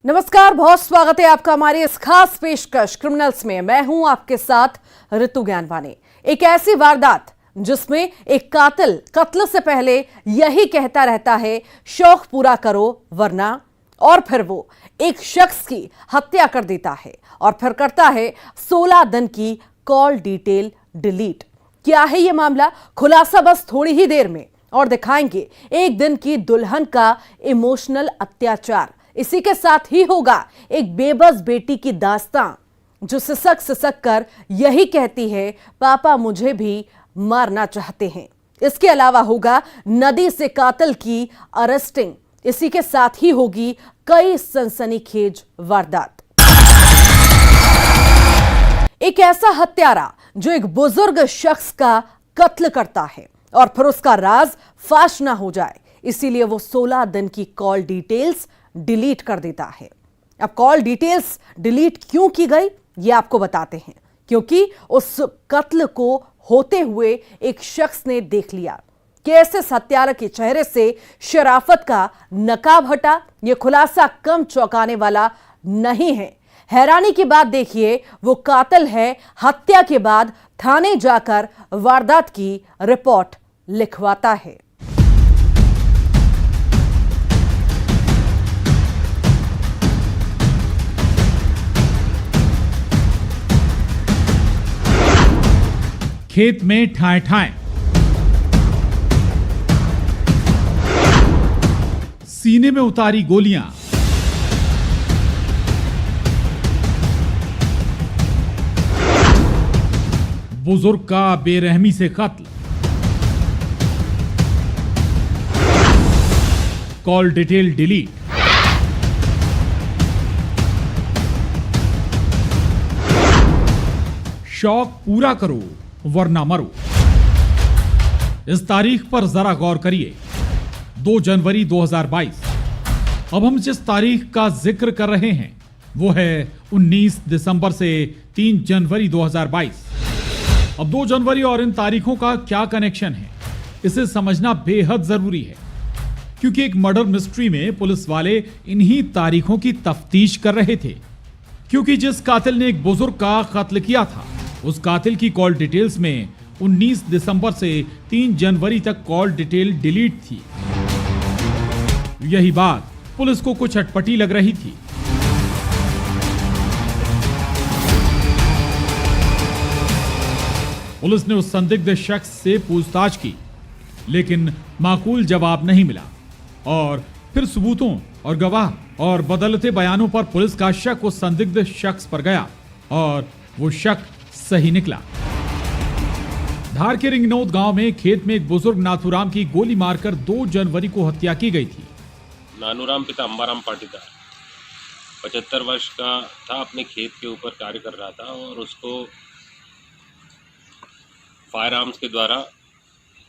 नमस्कार, बहुत स्वागत है आपका हमारी इस खास पेशकश क्रिमिनल्स में। मैं हूं आपके साथ ऋतु ज्ञानवानी। एक ऐसी वारदात जिसमें एक कातिल कत्ल से पहले यही कहता रहता है, शौक पूरा करो वरना, और फिर वो एक शख्स की हत्या कर देता है और फिर करता है 16 दिन की कॉल डिटेल डिलीट। क्या है ये मामला? खुलासा बस थोड़ी ही देर में, और दिखाएंगे एक दिन की दुल्हन का इमोशनल अत्याचार। इसी के साथ ही होगा एक बेबस बेटी की दास्तां जो सिसक सिसक कर यही कहती है, पापा मुझे भी मारना चाहते हैं। इसके अलावा होगा नदी से कातिल की अरेस्टिंग। इसी के साथ ही होगी कई सनसनीखेज वारदात। एक ऐसा हत्यारा जो एक बुजुर्ग शख्स का कत्ल करता है और फिर उसका राज फाश ना हो जाए, इसीलिए वो 16 दिन की कॉल डिटेल्स डिलीट कर देता है। अब कॉल डिटेल्स डिलीट क्यों की गई ये आपको बताते हैं, क्योंकि उस कत्ल को होते हुए एक शख्स ने देख लिया। कैसे हत्यारा के चेहरे से शराफत का नकाब हटा, यह खुलासा कम चौंकाने वाला नहीं है। हैरानी की बात देखिए, वो कातिल है, हत्या के बाद थाने जाकर वारदात की रिपोर्ट लिखवाता है। खेत में ठाए ठाए, सीने में उतारी गोलियां, बुजुर्ग का बेरहमी से कत्ल, कॉल डिटेल डिलीट, शौक पूरा करो वरना मरो। इस तारीख पर जरा गौर करिए, 2 जनवरी 2022। अब हम जिस तारीख का जिक्र कर रहे हैं वो है 19 दिसंबर से 3 जनवरी 2022। अब 2 जनवरी और इन तारीखों का क्या कनेक्शन है, इसे समझना बेहद जरूरी है, क्योंकि एक मर्डर मिस्ट्री में पुलिस वाले इन्हीं तारीखों की तफ्तीश कर रहे थे। क्योंकि जिस कातिल ने एक बुजुर्ग का कत्ल किया था, उस कातिल की कॉल डिटेल्स में 19 दिसंबर से 3 जनवरी तक कॉल डिटेल डिलीट थी। यही बात पुलिस को कुछ अटपटी लग रही थी। पुलिस ने उस संदिग्ध शख्स से पूछताछ की, लेकिन माकूल जवाब नहीं मिला, और फिर सबूतों और गवाह और बदलते बयानों पर पुलिस का शक उस संदिग्ध शख्स पर गया, और वो शक सही निकला। धार के रिंगनौद गांव में खेत में एक बुजुर्ग नाथूराम की गोली मारकर 2 जनवरी को हत्या की गई थी। नानूराम पिता अंबाराम पाटीदार 75 वर्ष का था, अपने खेत के ऊपर कार्य कर रहा था और उसको फायर आर्म्स के द्वारा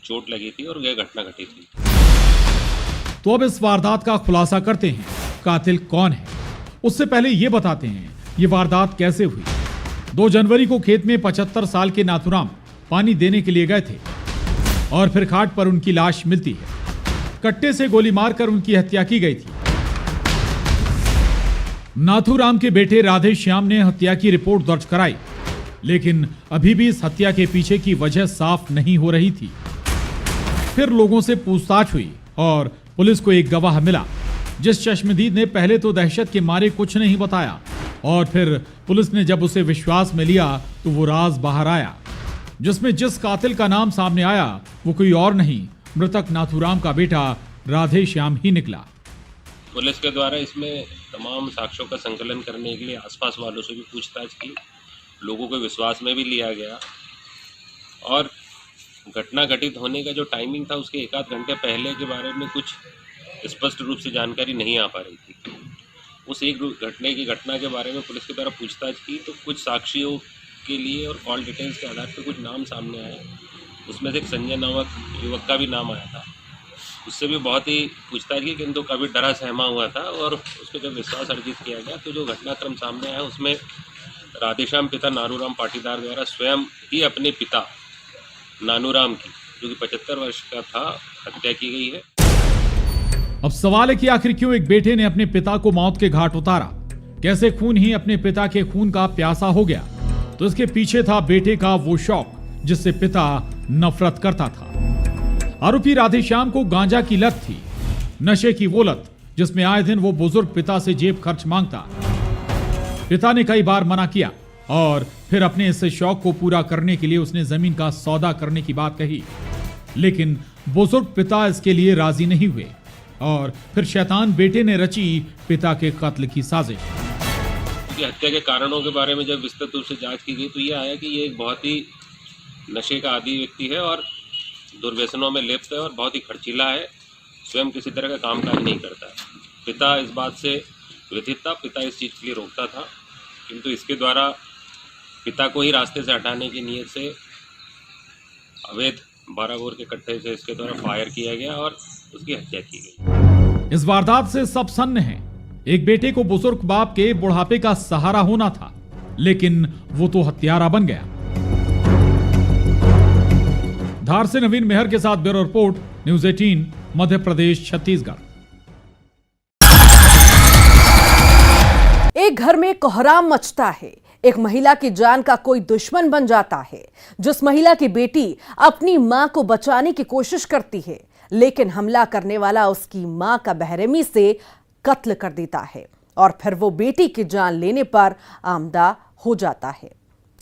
चोट लगी थी और यह घटना घटी थी। तो अब इस वारदात का खुलासा करते हैं, कातिल कौन है। उससे पहले यह बताते हैं ये वारदात कैसे हुई। 2 जनवरी को खेत में 75 साल के नाथूराम पानी देने के लिए गए थे और फिर खाट पर उनकी लाश मिलती है। कट्टे से गोली मारकर उनकी हत्या की गई थी। नाथूराम के बेटे राधे श्याम ने हत्या की रिपोर्ट दर्ज कराई, लेकिन अभी भी इस हत्या के पीछे की वजह साफ नहीं हो रही थी। फिर लोगों से पूछताछ हुई और पुलिस को एक गवाह मिला, जिस चश्मदीद ने पहले तो दहशत के मारे कुछ नहीं बताया, और फिर पुलिस ने जब उसे विश्वास में लिया तो वो राज बाहर आया, जिसमें जिस कातिल का नाम सामने आया वो कोई और नहीं, मृतक नाथूराम का बेटा राधे श्याम ही निकला। पुलिस के द्वारा इसमें तमाम साक्ष्यों का संकलन करने के लिए आसपास वालों से भी पूछताछ की, लोगों को विश्वास में भी लिया गया, और घटना घटित होने का जो टाइमिंग था उसके 1 आध घंटे पहले के बारे में कुछ स्पष्ट रूप से जानकारी नहीं आ पा रही थी। उस एक घटना के बारे में पुलिस के द्वारा पूछताछ की तो कुछ साक्षियों के लिए और कॉल डिटेल्स के आधार पर कुछ नाम सामने आए। उसमें से एक संजय नामक युवक का भी नाम आया था। उससे भी बहुत ही पूछताछ की, किंतु काफ़ी डरा सहमा हुआ था, और उसको जब विश्वास अर्जित किया गया तो जो घटनाक्रम सामने आया उसमें राधेश्याम पिता नानूराम पाटीदार द्वारा स्वयं ही अपने पिता नानूराम की, जो कि 75 वर्ष का था, हत्या की गई है। अब सवाल है कि आखिर क्यों एक बेटे ने अपने पिता को मौत के घाट उतारा? कैसे खून ही अपने पिता के खून का प्यासा हो गया? तो इसके पीछे था बेटे का वो शौक जिससे पिता नफरत करता था। आरोपी राधेश्याम को गांजा की लत थी, नशे की वो लत जिसमें आए दिन वो बुजुर्ग पिता से जेब खर्च मांगता। पिता ने कई बार मना किया और फिर अपने इस शौक को पूरा करने के लिए उसने जमीन का सौदा करने की बात कही, लेकिन बुजुर्ग पिता इसके लिए राजी नहीं हुए और फिर शैतान बेटे ने रची पिता के कत्ल की साजिश। की हत्या के कारणों के बारे में जब विस्तृत रूप से जांच की गई तो ये आया कि ये एक बहुत ही नशे का आदी व्यक्ति है और दुर्व्यसनों में लिप्त है और बहुत ही खर्चीला है, स्वयं किसी तरह का कामकाज नहीं करता है। पिता इस बात से व्यथित था, पिता इस चीज़ के लिए रोकता था, किंतु इसके द्वारा पिता को ही रास्ते से हटाने की नीयत से अवैध 12 बोर के कट्टे से इसके द्वारा फायर किया गया और उसकी हत्या की गई। इस वारदात से सब सन्न हैं। एक बेटे को बुजुर्ग बाप के बुढ़ापे का सहारा होना था, लेकिन वो तो हत्यारा बन गया। धार से नवीन मेहर के साथ bureau report, news 18, Madhya Pradesh, Chhattisgarh. एक घर में कोहराम मचता है। एक महिला की जान का कोई दुश्मन बन जाता है। जिस महिला की बेटी अपनी मां को बचाने की कोशिश करती है, लेकिन हमला करने वाला उसकी मां का बेरहमी से कत्ल कर देता है और फिर वो बेटी की जान लेने पर आमदा हो जाता है।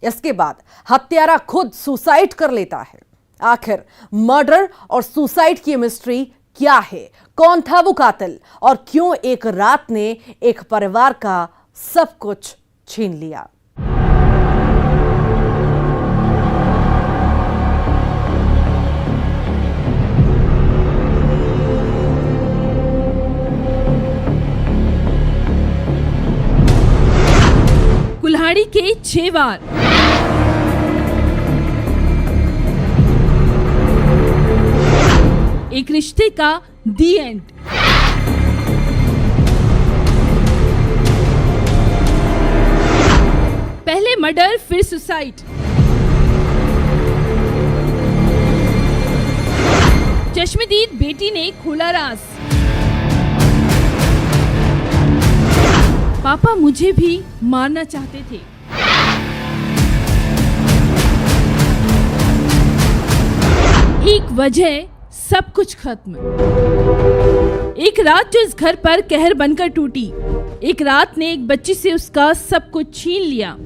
इसके बाद हत्यारा खुद सुसाइड कर लेता है। आखिर मर्डर और सुसाइड की मिस्ट्री क्या है? कौन था वो कातिल और क्यों एक रात ने एक परिवार का सब कुछ छीन लिया? कुल्हाड़ी के 6 वार। एक रिश्ते का दी एंड। पहले मर्डर फिर सुसाइड। चश्मदीद बेटी ने खोला राज। पापा मुझे भी मारना चाहते थे। एक वजह सब कुछ खत्म। एक रात जो इस घर पर कहर बनकर टूटी। एक रात ने एक बच्ची से उसका सब कुछ छीन लिया।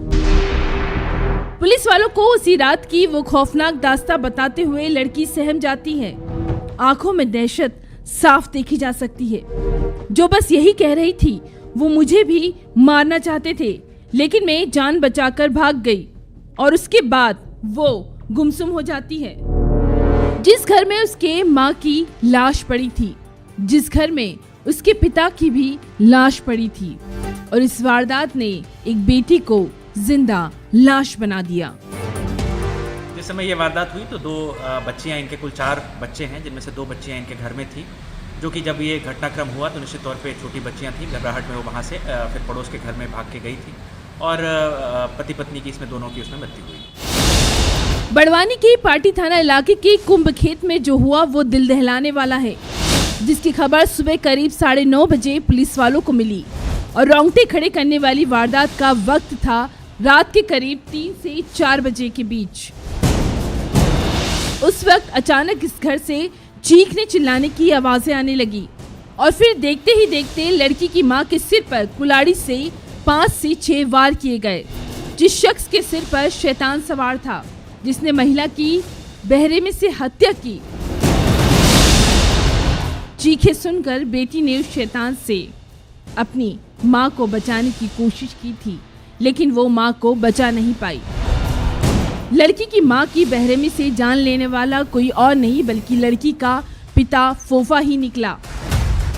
पुलिस वालों को उसी रात की वो खौफनाक दास्तां बताते हुए लड़की सहम जाती है। आंखों में दहशत साफ देखी जा सकती है, जो बस यही कह रही थी, वो मुझे भी मारना चाहते थे, लेकिन मैं जान बचाकर भाग गई। और उसके बाद वो गुमसुम हो जाती है। जिस घर में उसके माँ की लाश पड़ी थी, जिस घर में उसके पिता की भी लाश पड़ी थी, और इस वारदात ने एक बेटी को जिंदा लाश बना दिया। जिस समय ये वारदात हुई तो 2 बच्चियां, इनके कुल 4 बच्चे हैं, जिनमें से 2 बच्चियां इनके घर में थी, जो कि जब ये घटनाक्रम हुआ तो निश्चित तौर पे छोटी बच्चियां थीं। घबराहट में वो वहाँ से फिर पड़ोस के घर में भाग के गई थी और पति पत्नी की इसमें दोनों की उसमें मृत्यु हुई। बड़वानी के पाटी थाना इलाके के कुंभ खेत में जो हुआ वो दिल दहलाने वाला है, जिसकी खबर सुबह करीब 9:30 बजे पुलिस वालों को मिली और रोंगटे खड़े करने वाली वारदात का वक्त था रात के करीब 3 से 4 बजे के बीच। उस वक्त अचानक इस घर से चीखने चिल्लाने की आवाजें आने लगी और फिर देखते ही देखते लड़की की मां के सिर पर कुल्हाड़ी से 5 से 6 वार किए गए। जिस शख्स के सिर पर शैतान सवार था, जिसने महिला की बेरहमी से हत्या की। चीखें सुनकर बेटी ने उस शैतान से अपनी मां को बचाने की कोशिश की थी, लेकिन वो मां को बचा नहीं पाई। लड़की की मां की बेरहमी से जान लेने वाला कोई और नहीं बल्कि लड़की का पिता फोफा ही निकला।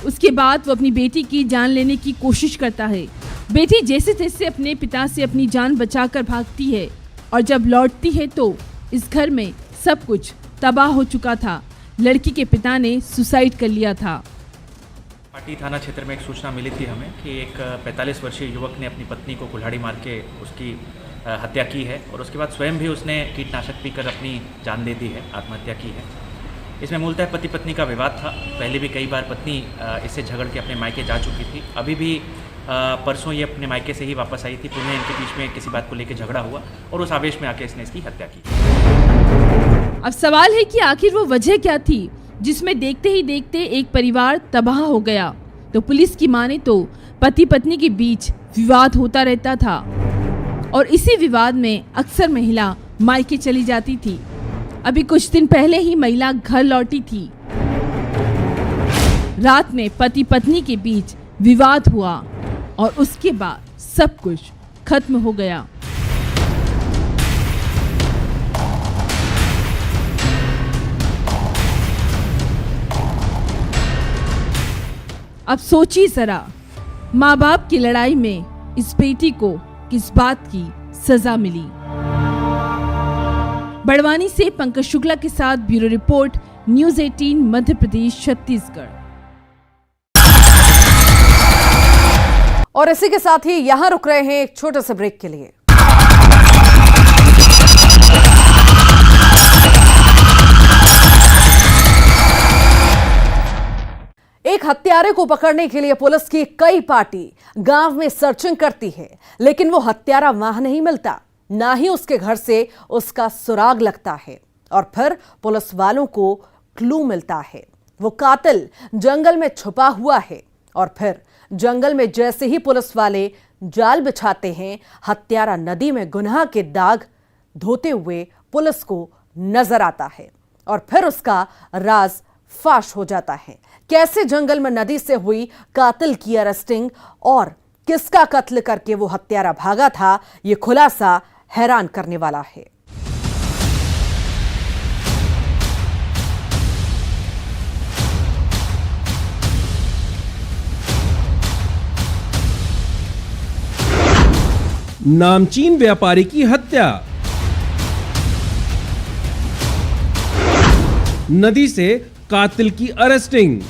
उसके बाद वो अपनी बेटी की जान लेने की कोशिश करता है। बेटी जैसे तैसे अपने पिता से अपनी जान बचाकर भागती है और जब लौटती है तो इस घर में सब कुछ तबाह हो चुका था। लड़की के पिता ने सुसाइड कर लिया था। पाटी थाना क्षेत्र में एक सूचना मिली थी हमें कि एक 45 वर्षीय युवक ने अपनी पत्नी को कुल्हाड़ी मार के उसकी हत्या की है और उसके बाद स्वयं भी उसने कीटनाशक पीकर अपनी जान दे दी है, आत्महत्या की है। इसमें मूलतः पति पत्नी का विवाद था। पहले भी कई बार पत्नी इससे झगड़ के अपने मायके जा चुकी थी। अभी भी परसों ये अपने मायके से ही वापस आई थी। पुनः इनके बीच में किसी बात को लेकर झगड़ा हुआ और उस आवेश में आके इसने इसकी हत्या की। अब सवाल है कि आखिर वो वजह क्या थी जिसमें देखते ही देखते एक परिवार तबाह हो गया। तो पुलिस की माने तो पति पत्नी के बीच विवाद होता रहता था और इसी विवाद में अक्सर महिला मायके चली जाती थी। अभी कुछ दिन पहले ही महिला घर लौटी थी। रात में पति पत्नी के बीच विवाद हुआ और उसके बाद सब कुछ खत्म हो गया। अब सोचिए जरा, माँ बाप की लड़ाई में इस बेटी को किस बात की सजा मिली। बड़वानी से पंकज शुक्ला के साथ bureau report, news 18 Madhya Pradesh Chhattisgarh. और इसी के साथ ही यहां रुक रहे हैं एक छोटे से ब्रेक के लिए। एक हत्यारे को पकड़ने के लिए पुलिस की कई पार्टी गांव में सर्चिंग करती है, लेकिन वो हत्यारा वहां नहीं मिलता, ना ही उसके घर से उसका सुराग लगता है। और फिर पुलिस वालों को क्लू मिलता है, वो कातिल जंगल में छुपा हुआ है। और फिर जंगल में जैसे ही पुलिस वाले जाल बिछाते हैं, हत्यारा नदी में गुनाह के दाग धोते हुए पुलिस को नजर आता है और फिर उसका राज फाश हो जाता है। कैसे जंगल में नदी से हुई कातिल की अरेस्टिंग और किसका कत्ल करके वो हत्यारा भागा था, ये खुलासा हैरान करने वाला है। नामचीन व्यापारी की हत्या। नदी से कातिल की अरेस्टिंग।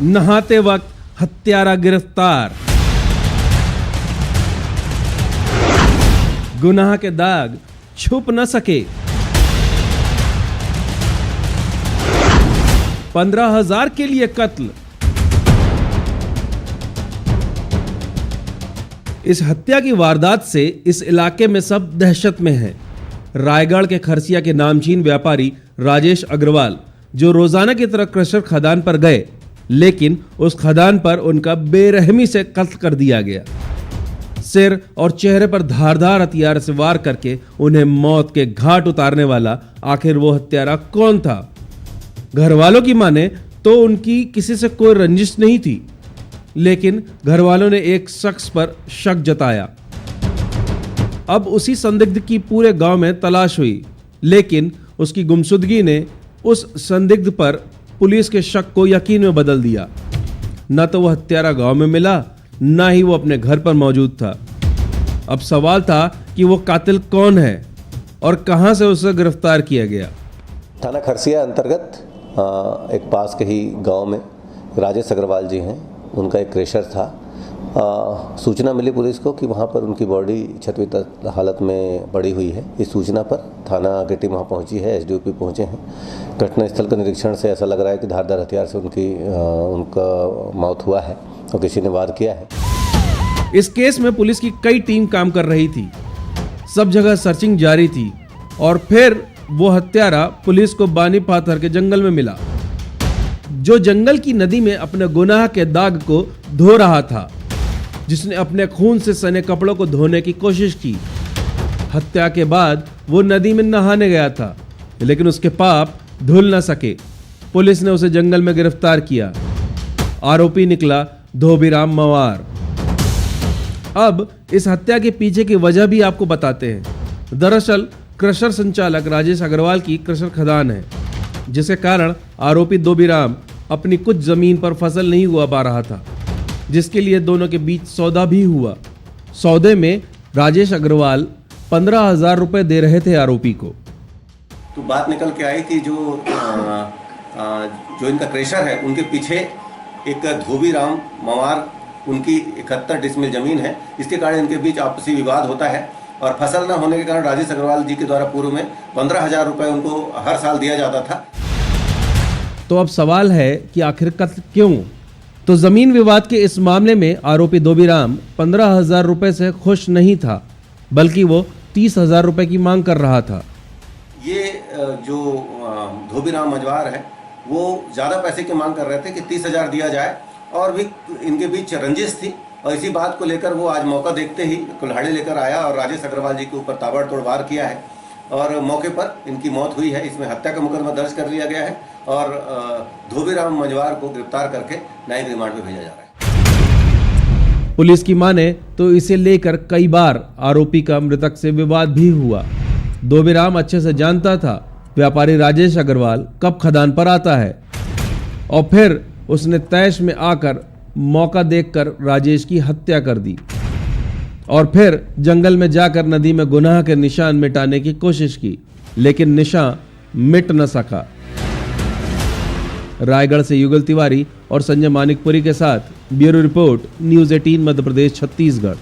नहाते वक्त हत्यारा गिरफ्तार। गुनाह के दाग छुप न सके। 15,000 के लिए कत्ल। इस हत्या की वारदात से इस इलाके में सब दहशत में हैं। रायगढ़ के खरसिया के नामचीन व्यापारी राजेश अग्रवाल, जो रोजाना की तरह क्रशर खदान पर गए, लेकिन उस खदान पर उनका बेरहमी से कत्ल कर दिया गया। सिर और चेहरे पर धारदार हथियार से वार करके उन्हें मौत के घाट उतारने वाला आखिर वो हत्यारा कौन था? घर वालों की माने तो उनकी किसी से कोई रंजिश नहीं थी, लेकिन घर वालों ने एक शख्स पर शक जताया। अब उसी संदिग्ध की पूरे गांव में तलाश हुई, लेकिन उसकी गुमशुदगी ने उस संदिग्ध पर पुलिस के शक को यकीन में बदल दिया। न तो वह हत्यारा गांव में मिला, न ही वो अपने घर पर मौजूद था। अब सवाल था कि वो कातिल कौन है और कहां से उसे गिरफ्तार किया गया। थाना खरसिया अंतर्गत एक पास के ही गांव में राजेश अग्रवाल जी हैं, उनका एक क्रेशर था। सूचना मिली पुलिस को कि वहाँ पर उनकी बॉडी क्षतवित हालत में पड़ी हुई है। इस सूचना पर थाना की टीम वहाँ पहुँची है, एसडीओपी पहुँचे हैं। घटनास्थल का निरीक्षण से ऐसा लग रहा है कि धारदार हथियार से उनका मौत हुआ है और किसी ने वार किया है। इस केस में पुलिस की कई टीम काम कर रही थी, सब जगह सर्चिंग जारी थी और फिर वो हत्यारा पुलिस को बानी पाथर के जंगल में मिला, जो जंगल की नदी में अपने गुनाह के दाग को धो रहा था, जिसने अपने खून से सने कपड़ों को धोने की कोशिश की। हत्या के बाद वो नदी में नहाने गया था, लेकिन उसके पाप धुल न सके। पुलिस ने उसे जंगल में गिरफ्तार किया। आरोपी निकला धोबीराम मवार। अब इस हत्या के पीछे की वजह भी आपको बताते हैं। दरअसल क्रशर संचालक राजेश अग्रवाल की क्रशर खदान है, जिसके कारण आरोपी धोबीराम अपनी कुछ जमीन पर फसल नहीं हुआ पा रहा था, जिसके लिए दोनों के बीच सौदा भी हुआ। सौदे में राजेश अग्रवाल 15,000 रुपए दे रहे थे आरोपी को। तो बात निकल के आई कि जो इनका क्रेशर है, उनके पीछे एक धोबीराम मवार, उनकी 71 डिसमिल जमीन है। इसके कारण इनके बीच आपसी विवाद होता है और फसल न होने के कारण राजेश अग्रवाल जी के द्वारा पूर्व में 15,000 रुपये उनको हर साल दिया जाता था। तो अब सवाल है कि आखिर कत्ल क्यों? तो जमीन विवाद के इस मामले में आरोपी धोबीराम 15,000 रुपए से खुश नहीं था, बल्कि वो 30,000 रुपए की मांग कर रहा था। ये जो धोबीराम मजवार है वो ज़्यादा पैसे की मांग कर रहे थे कि 30,000 दिया जाए, और भी इनके बीच रंजिश थी, और इसी बात को लेकर वो आज मौका देखते ही कुल्हाड़ी लेकर आया और राजेश अग्रवाल जी के ऊपर ताबड़तोड़ वार किया है, और मौके पर इनकी मौत हुई है। इसमें हत्या का मुकदमा दर्ज कर लिया गया है और धोबीराम मजवार को गिरफ्तार करके न्यायिक रिमांड में भेजा जा रहा है। पुलिस की माने तो इसे लेकर कई बार आरोपी का मृतक से विवाद भी हुआ। धोबीराम अच्छे से जानता था व्यापारी राजेश अग्रवाल कब खदान पर आता है, और फिर उसने तैश में आकर मौका देखकर राजेश की हत्या कर दी और फिर जंगल में जाकर नदी में गुनाह के निशान मिटाने की कोशिश की, लेकिन निशान मिट न सका। रायगढ़ से युगल तिवारी और संजय मानिकपुरी के साथ bureau report, news 18 Madhya Pradesh Chhattisgarh.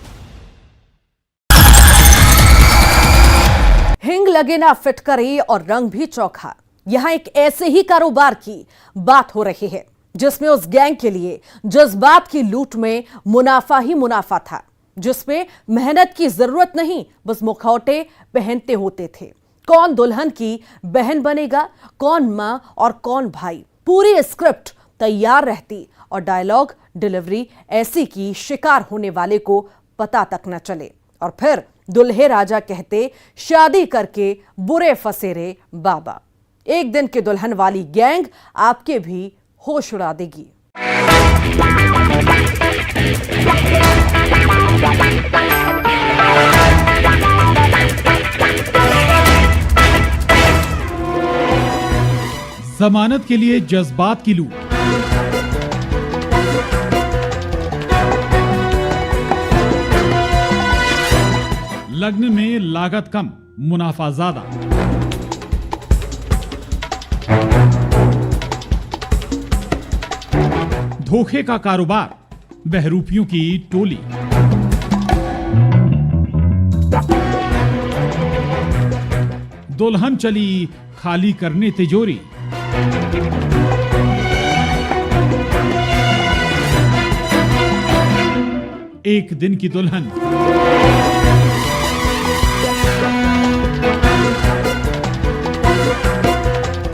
हिंग लगे ना फिटकरी और रंग भी चौखा। यहां एक ऐसे ही कारोबार की बात हो रही है जिसमें उस गैंग के लिए जज्बात की लूट में मुनाफा ही मुनाफा था, जिसमें मेहनत की जरूरत नहीं, बस मुखौटे पहनते होते थे। कौन दुल्हन की बहन बनेगा, कौन मां और कौन भाई, पूरी स्क्रिप्ट तैयार रहती और डायलॉग डिलीवरी ऐसी की शिकार होने वाले को पता तक न चले, और फिर दुल्हे राजा कहते शादी करके बुरे फंसे रे बाबा। एक दिन की दुल्हन वाली गैंग आपके भी होश उड़ा देगी। जमानत के लिए जज्बात की लूट, लग्न में लागत कम, मुनाफा ज्यादा। धोखे का कारोबार, बहरूपियों की टोली। दुल्हन चली खाली करने तिजोरी। एक दिन की दुल्हन,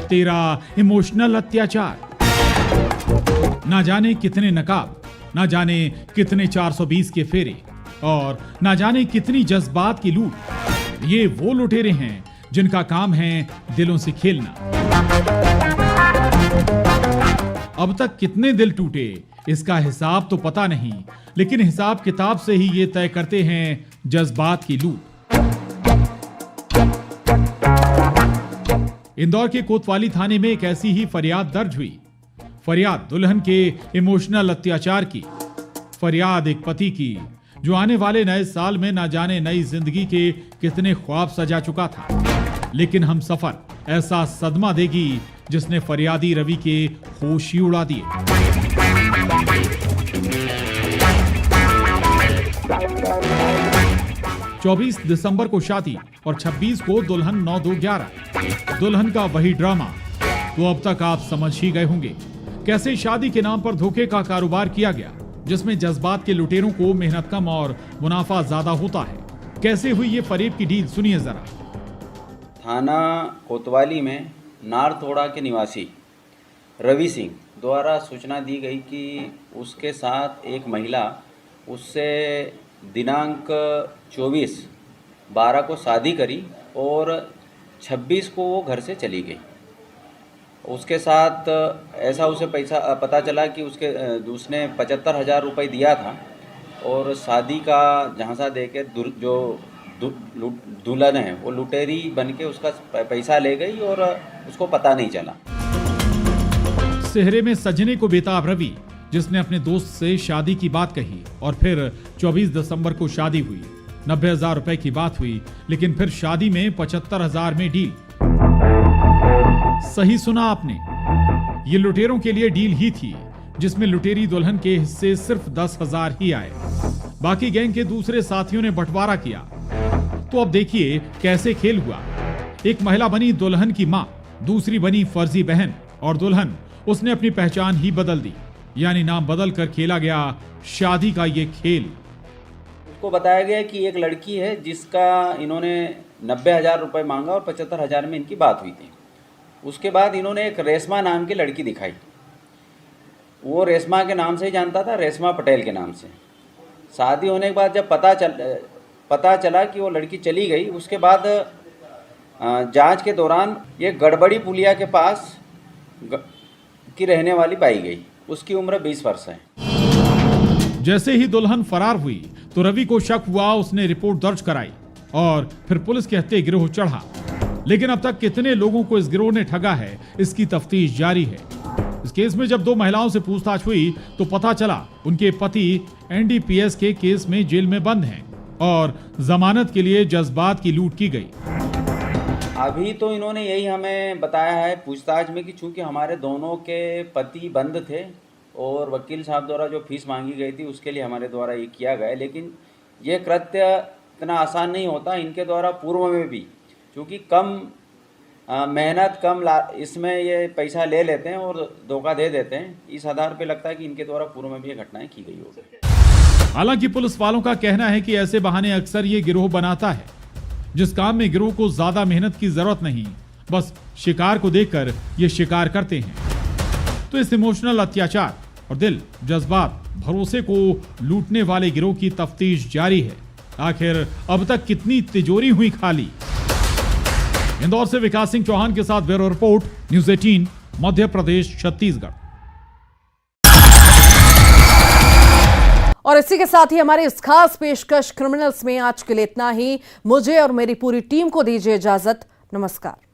तेरा इमोशनल अत्याचार। ना जाने कितने नकाब, ना जाने कितने 420 के फेरे, और ना जाने कितनी जज्बात की लूट। ये वो लुटेरे हैं जिनका काम है दिलों से खेलना। अब तक कितने दिल टूटे इसका हिसाब तो पता नहीं, लेकिन हिसाब किताब से ही ये तय करते हैं जज्बात की लूट। इंदौर के कोतवाली थाने में एक ऐसी ही फरियाद दर्ज हुई। फरियाद दुल्हन के इमोशनल अत्याचार की। फरियाद एक पति की जो आने वाले नए साल में ना जाने नई जिंदगी के कितने ख्वाब सजा चुका था, लेकिन हम सफर ऐसा सदमा देगी जिसने फरियादी रवि के होश ही उड़ा दिए। चौबीस दिसंबर को शादी और 26 को दुल्हन 9-2-11। दुल्हन का वही ड्रामा। तो अब तक आप समझ ही गए होंगे कैसे शादी के नाम पर धोखे का कारोबार किया गया, जिसमें जज्बात के लुटेरों को मेहनत कम और मुनाफा ज्यादा होता है। कैसे हुई ये फरेब की डील, सुनिए जरा। थाना कोतवाली में नारथोड़ा के निवासी रवि सिंह द्वारा सूचना दी गई कि उसके साथ एक महिला उससे दिनांक 24/12 को शादी करी और 26 को वो घर से चली गई। उसके साथ ऐसा उसे पैसा पता चला कि उसने 75,000 रुपये दिया था, और शादी का झांसा देके जो दुल्हन है वो लुटेरी बनके उसका पैसा ले गई और उसको पता नहीं चला। सेहरे में सजने को बेताब रवि, जिसने अपने दोस्त से शादी की बात कही और फिर 24 दिसंबर को शादी हुई। 90,000 रुपए की बात हुई, लेकिन फिर शादी में 75,000 में डील। सही सुना आपने, ये लुटेरों के लिए डील ही थी, जिसमें लुटेरी दुल्हन के हिस्से सिर्फ 10,000 ही आए। बाकी गैंग के दूसरे साथियों ने बंटवारा किया। तो अब देखिए कैसे खेल हुआ। एक महिला बनी दुल्हन की मां, दूसरी बनी फर्जी बहन और दुल्हन उसने अपनी पहचान ही बदल दी, यानी नाम बदल कर खेला गया शादी का ये खेल। उसको बताया गया कि एक लड़की है जिसका इन्होंने 90,000 रुपये मांगा और 75,000 में इनकी बात हुई थी। उसके बाद इन्होंने एक रेशमा नाम की लड़की दिखाई। वो रेशमा के नाम से ही जानता था, रेशमा पटेल के नाम से। शादी होने के बाद जब पता चला कि वो लड़की चली गई, उसके बाद जांच के दौरान ये गड़बड़ी पुलिया के पास की रहने वाली पाई गई। उसकी उम्र 20 वर्ष है। जैसे ही दुल्हन फरार हुई तो रवि को शक हुआ, उसने रिपोर्ट दर्ज कराई और फिर पुलिस के हत्थे गिरोह चढ़ा। लेकिन अब तक कितने लोगों को इस गिरोह ने ठगा है, इसकी तफ्तीश जारी है। इस केस में जब दो महिलाओं से पूछताछ हुई तो पता चला उनके पति एनडीपीएस के केस में जेल में बंद हैं और जमानत के लिए जज्बात की लूट की गई। अभी तो इन्होंने यही हमें बताया है पूछताछ में कि चूंकि हमारे दोनों के पति बंद थे और वकील साहब द्वारा जो फीस मांगी गई थी उसके लिए हमारे द्वारा ये किया गया, लेकिन ये कृत्य इतना आसान नहीं होता। इनके द्वारा पूर्व में भी क्योंकि कम मेहनत इसमें ये पैसा ले लेते हैं और धोखा दे देते हैं, इस आधार पे लगता है कि इनके द्वारा पूर्व में भी ये घटनाएं की गई होगी। हालांकि पुलिस वालों का कहना है कि ऐसे बहाने अक्सर ये गिरोह बनाता है, जिस काम में गिरोह को ज्यादा मेहनत की जरूरत नहीं, बस शिकार को देखकर ये शिकार करते हैं। तो इस इमोशनल अत्याचार और दिल, जज्बात, भरोसे को लूटने वाले गिरोह की तफ्तीश जारी है। आखिर अब तक कितनी तिजोरी हुई खाली। इंदौर से विकास सिंह चौहान के साथ bureau report, news 18, Madhya Pradesh, Chhattisgarh. और इसी के साथ ही हमारी इस खास पेशकश क्रिमिनल्स में आज के लिए इतना ही। मुझे और मेरी पूरी टीम को दीजिए इजाजत। नमस्कार।